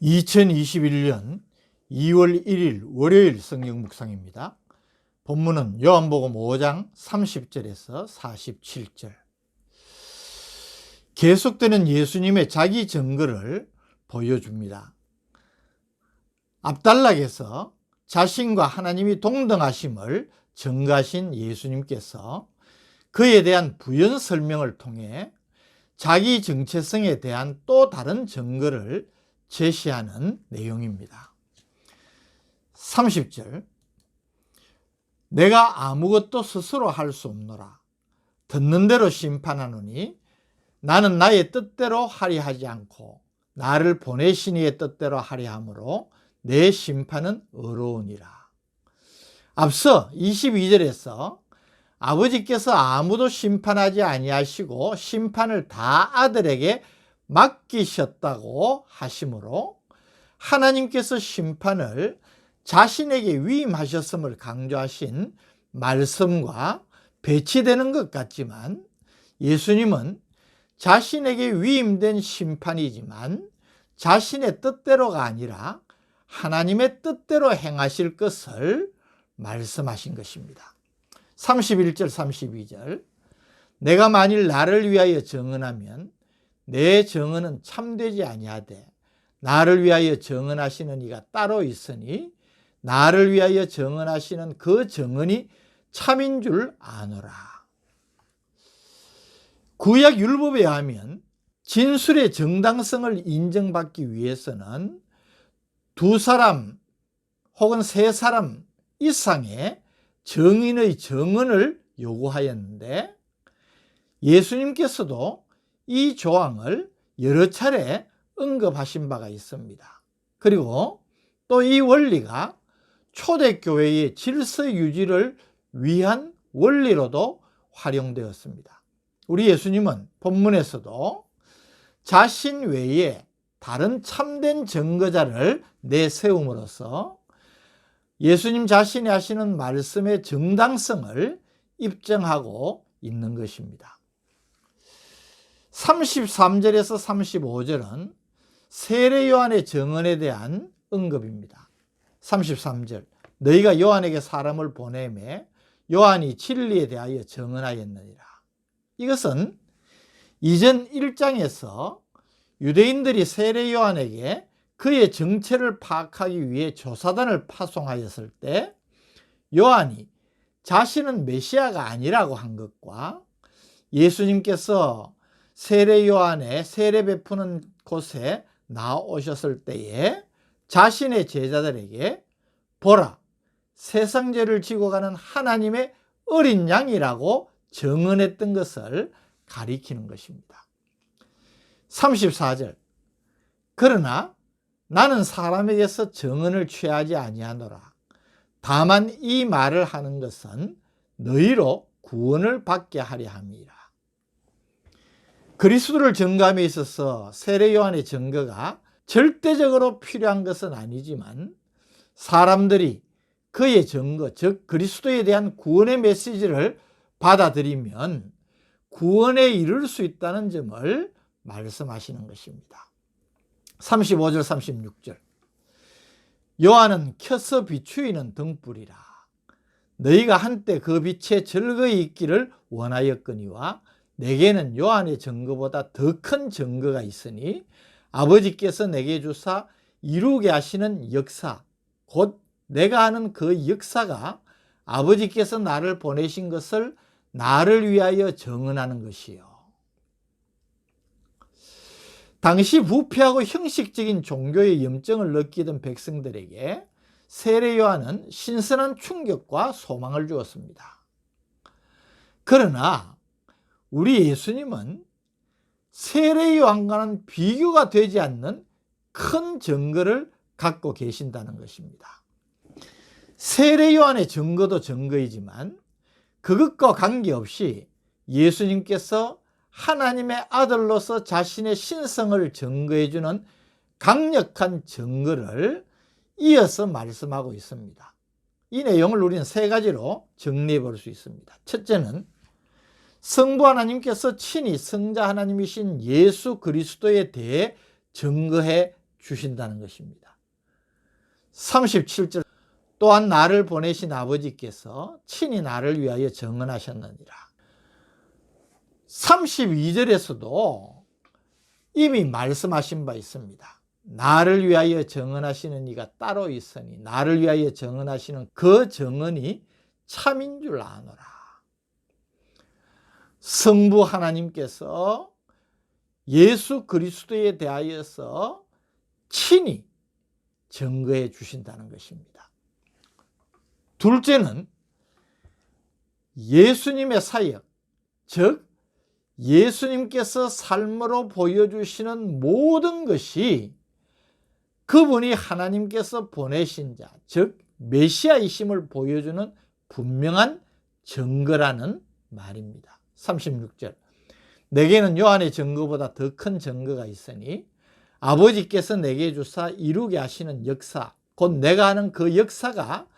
2021년 2월 1일 월요일 성경 묵상입니다. 본문은 요한복음 5장 30절에서 47절. 계속되는 예수님의 자기 증거를 보여줍니다. 앞단락에서 자신과 하나님이 동등하심을 증거하신 예수님께서 그에 대한 부연 설명을 통해 자기 정체성에 대한 또 다른 증거를 제시하는 내용입니다. 30절. 내가 아무것도 스스로 할 수 없노라. 듣는 대로 심판하노니 나는 나의 뜻대로 하리 하지 않고 나를 보내신 이의 뜻대로 하리 하므로 내 심판은 의로우니라. 앞서 22절에서 아버지께서 아무도 심판하지 아니하시고 심판을 다 아들에게 맡기셨다고 하시므로 하나님께서 심판을 자신에게 위임하셨음을 강조하신 말씀과 배치되는 것 같지만, 예수님은 자신에게 위임된 심판이지만 자신의 뜻대로가 아니라 하나님의 뜻대로 행하실 것을 말씀하신 것입니다. 31절 32절. 내가 만일 나를 위하여 증언하면 내 증언은 참되지 아니하되 나를 위하여 증언하시는 이가 따로 있으니 나를 위하여 증언하시는 그 증언이 참인 줄 아노라. 구약 율법에 의하면 진술의 정당성을 인정받기 위해서는 두 사람 혹은 세 사람 이상의 증인의 증언을 요구하였는데, 예수님께서도 이 조항을 여러 차례 언급하신 바가 있습니다. 그리고 또 이 원리가 초대교회의 질서 유지를 위한 원리로도 활용되었습니다. 우리 예수님은 본문에서도 자신 외에 다른 참된 증거자를 내세움으로써 예수님 자신이 하시는 말씀의 정당성을 입증하고 있는 것입니다. 33절에서 35절은 세례 요한의 증언에 대한 언급입니다. 33절. 너희가 요한에게 사람을 보내매 요한이 진리에 대하여 증언하였느니라. 이것은 이전 1장에서 유대인들이 세례 요한에게 그의 정체를 파악하기 위해 조사단을 파송하였을 때 요한이 자신은 메시아가 아니라고 한 것과 예수님께서 세례 요한의 세례 베푸는 곳에 나오셨을 때에 자신의 제자들에게 보라, 세상 죄를 지고 가는 하나님의 어린 양이라고 증언했던 것을 가리키는 것입니다. 34절. 그러나 나는 사람에게서 증언을 취하지 아니하노라. 다만 이 말을 하는 것은 너희로 구원을 받게 하려 함이라. 그리스도를 증거함에 있어서 세례 요한의 증거가 절대적으로 필요한 것은 아니지만, 사람들이 그의 증거, 즉 그리스도에 대한 구원의 메시지를 받아들이면 구원에 이를 수 있다는 점을 말씀하시는 것입니다. 35절 36절. 요한은 켜서 비추이는 등불이라. 너희가 한때 그 빛에 즐거이 있기를 원하였거니와 내게는 요한의 증거보다 더 큰 증거가 있으니 아버지께서 내게 주사 이루게 하시는 역사, 곧 내가 하는 그 역사가 아버지께서 나를 보내신 것을 나를 위하여 증언하는 것이요. 당시 부패하고 형식적인 종교의 염증을 느끼던 백성들에게 세례 요한은 신선한 충격과 소망을 주었습니다. 그러나 우리 예수님은 세례 요한과는 비교가 되지 않는 큰 증거를 갖고 계신다는 것입니다. 세례 요한의 증거도 증거이지만 그것과 관계없이 예수님께서 하나님의 아들로서 자신의 신성을 증거해주는 강력한 증거를 이어서 말씀하고 있습니다. 이 내용을 우리는 세 가지로 정리해 볼 수 있습니다. 첫째는 성부 하나님께서 친히 성자 하나님이신 예수 그리스도에 대해 증거해 주신다는 것입니다. 37절 또한 나를 보내신 아버지께서 친히 나를 위하여 정언하셨느니라. 32절에서도 이미 말씀하신 바 있습니다. 나를 위하여 정언하시는 이가 따로 있으니 나를 위하여 정언하시는 그 정언이 참인 줄 아노라. 성부 하나님께서 예수 그리스도에 대하여서 친히 증거해 주신다는 것입니다. 둘째는 예수님의 사역, 즉 예수님께서 삶으로 보여주시는 모든 것이 그분이 하나님께서 보내신 자, 즉 메시아이심을 보여주는 분명한 증거라는 말입니다. 36절 내게는 요한의 증거보다 더 큰 증거가 있으니 아버지께서 내게 주사 이루게 하시는 역사, 곧 내가 하는 그 역사가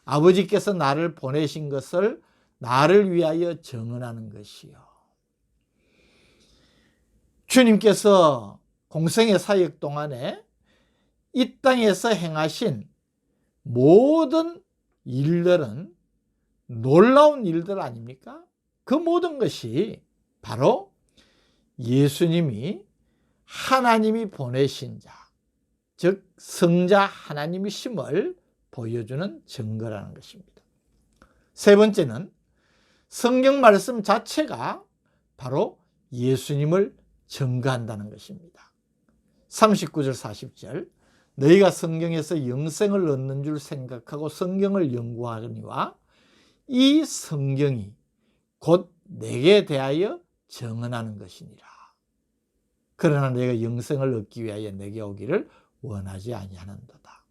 아버지께서 나를 보내신 것을 나를 위하여 증언하는 것이요. 주님께서 공생의 사역 동안에 이 땅에서 행하신 모든 일들은 놀라운 일들 아닙니까? 그 모든 것이 바로 예수님이 하나님이 보내신 자, 즉 성자 하나님이심을 보여주는 증거라는 것입니다. 세 번째는 성경 말씀 자체가 바로 예수님을 증거한다는 것입니다. 39절 40절 너희가 성경에서 영생을 얻는 줄 생각하고 성경을 연구하거니와 이 성경이 곧 내게 대하여 증언하는 것이니라. 그러나 내가 영생을 얻기 위하여 내게 오기를 원하지 아니하는도다.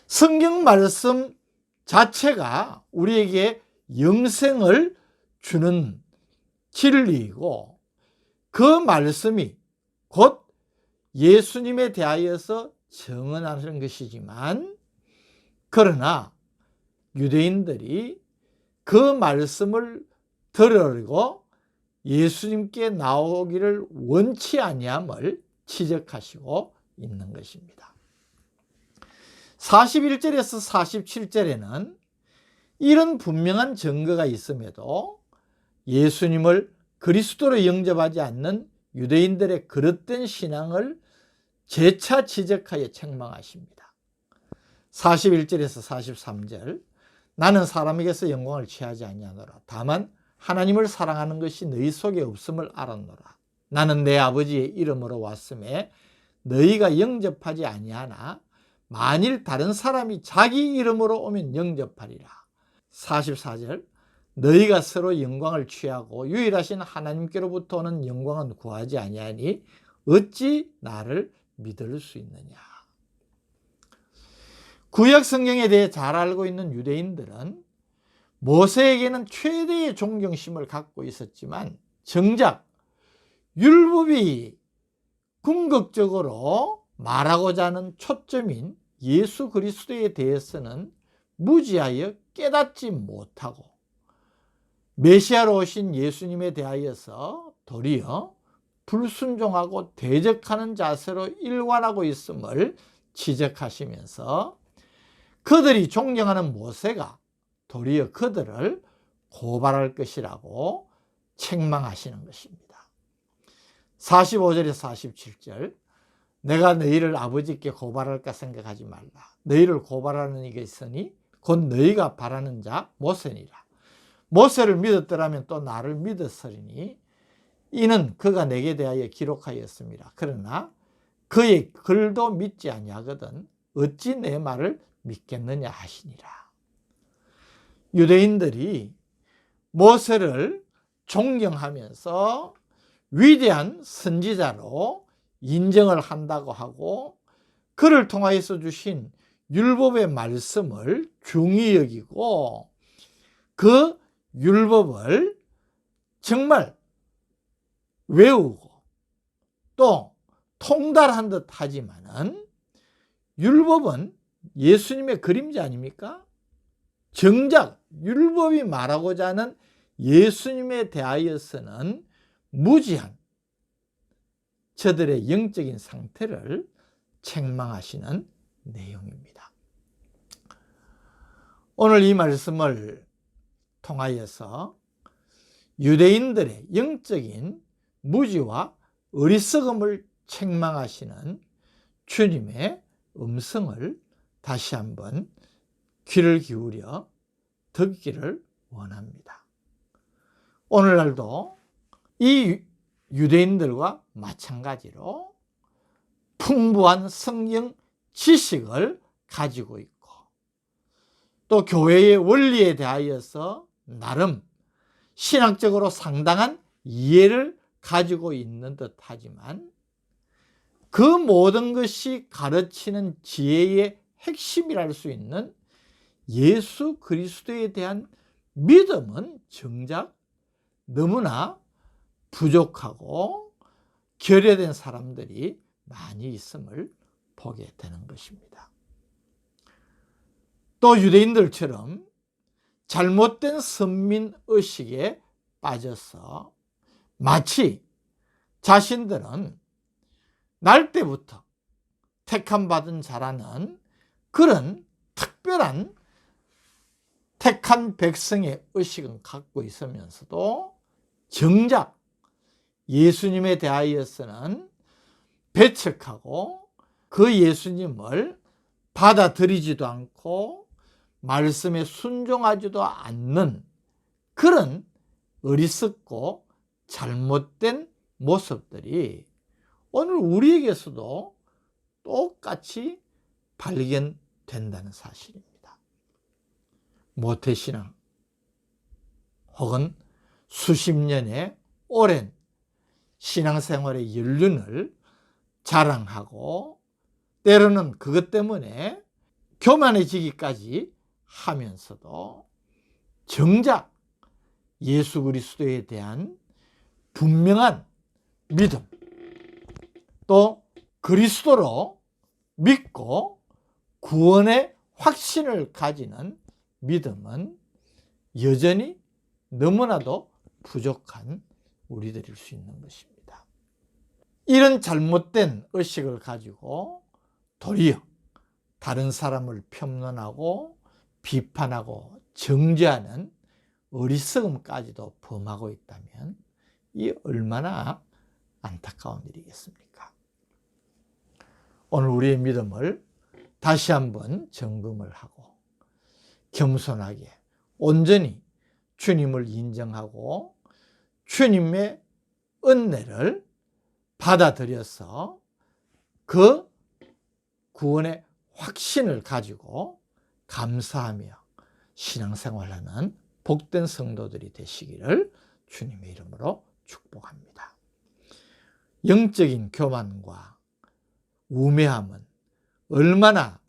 성경 말씀 자체가 우리에게 영생을 주는 진리이고 그 말씀이 곧 예수님에 대하여서 증언하는 것이지만 그러나 유대인들이 그 말씀을 들으려고 예수님께 나오기를 원치 아니함을 지적하시고 있는 것입니다. 41절에서 47절에는 이런 분명한 증거가 있음에도 예수님을 그리스도로 영접하지 않는 유대인들의 그릇된 신앙을 재차 지적하여 책망하십니다. 41절에서 43절 나는 사람에게서 영광을 취하지 아니하노라. 다만 하나님을 사랑하는 것이 너희 속에 없음을 알았노라. 나는 내 아버지의 이름으로 왔음에 너희가 영접하지 아니하나 만일 다른 사람이 자기 이름으로 오면 영접하리라. 44절 너희가 서로 영광을 취하고 유일하신 하나님께로부터 오는 영광은 구하지 아니하니 어찌 나를 믿을 수 있느냐. 구약 성경에 대해 잘 알고 있는 유대인들은 모세에게는 최대의 존경심을 갖고 있었지만 정작 율법이 궁극적으로 말하고자 하는 초점인 예수 그리스도에 대해서는 무지하여 깨닫지 못하고 메시아로 오신 예수님에 대하여서 도리어 불순종하고 대적하는 자세로 일관하고 있음을 지적하시면서 그들이 존경하는 모세가 도리어 그들을 고발할 것이라고 책망하시는 것입니다. 45절에서 47절 내가 너희를 아버지께 고발할까 생각하지 말라. 너희를 고발하는 이가 있으니 곧 너희가 바라는 자 모세니라. 모세를 믿었더라면 또 나를 믿었으리니 이는 그가 내게 대하여 기록하였습니다. 그러나 그의 글도 믿지 아니하거든 어찌 내 말을 믿겠느냐 하시니라. 유대인들이 모세를 존경하면서 위대한 선지자로 인정을 한다고 하고 그를 통하여서 주신 율법의 말씀을 중히 여기고 그 율법을 정말 외우고 또 통달한 듯 하지만은 율법은 예수님의 그림자 아닙니까? 정작 율법이 말하고자 하는 예수님에 대하여서는 무지한 저들의 영적인 상태를 책망하시는 내용입니다. 오늘 이 말씀을 통하여서 유대인들의 영적인 무지와 어리석음을 책망하시는 주님의 음성을 다시 한번 귀를 기울여 듣기를 원합니다. 오늘날도 이 유대인들과 마찬가지로 풍부한 성경 지식을 가지고 있고 또 교회의 원리에 대하여서 나름 신학적으로 상당한 이해를 가지고 있는 듯 하지만 그 모든 것이 가르치는 지혜의 핵심이랄 수 있는 예수 그리스도에 대한 믿음은 정작 너무나 부족하고 결여된 사람들이 많이 있음을 보게 되는 것입니다. 또 유대인들처럼 잘못된 선민의식에 빠져서 마치 자신들은 날 때부터 택함받은 자라는 그런 특별한 택한 백성의 의식은 갖고 있으면서도 정작 예수님에 대하여서는 배척하고 그 예수님을 받아들이지도 않고 말씀에 순종하지도 않는 그런 어리석고 잘못된 모습들이 오늘 우리에게서도 똑같이 발견된다는 사실입니다. 모태신앙 혹은 수십 년의 오랜 신앙생활의 연륜을 자랑하고 때로는 그것 때문에 교만해지기까지 하면서도 정작 예수 그리스도에 대한 분명한 믿음 또 그리스도로 믿고 구원의 확신을 가지는 믿음은 여전히 너무나도 부족한 우리들일 수 있는 것입니다. 이런 잘못된 의식을 가지고 도리어 다른 사람을 폄론하고 비판하고 정죄하는 어리석음까지도 범하고 있다면 이 얼마나 안타까운 일이겠습니까? 오늘 우리의 믿음을 다시 한번 점검을 하고 겸손하게 온전히 주님을 인정하고 주님의 은혜를 받아들여서 그 구원의 확신을 가지고 감사하며 신앙생활하는 복된 성도들이 되시기를 주님의 이름으로 축복합니다. 영적인 교만과 우매함은 얼마나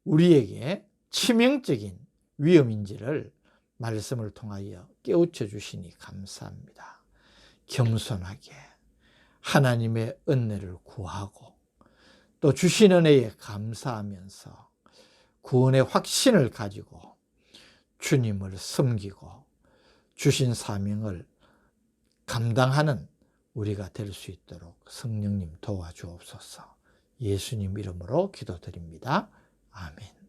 우리에게 치명적인 위험인지를 말씀을 통하여 깨우쳐 주시니 감사합니다. 겸손하게 하나님의 은혜를 구하고 또 주신 은혜에 감사하면서 구원의 확신을 가지고 주님을 섬기고 주신 사명을 감당하는 우리가 될 수 있도록 성령님 도와주옵소서. 예수님 이름으로 기도드립니다. 아멘.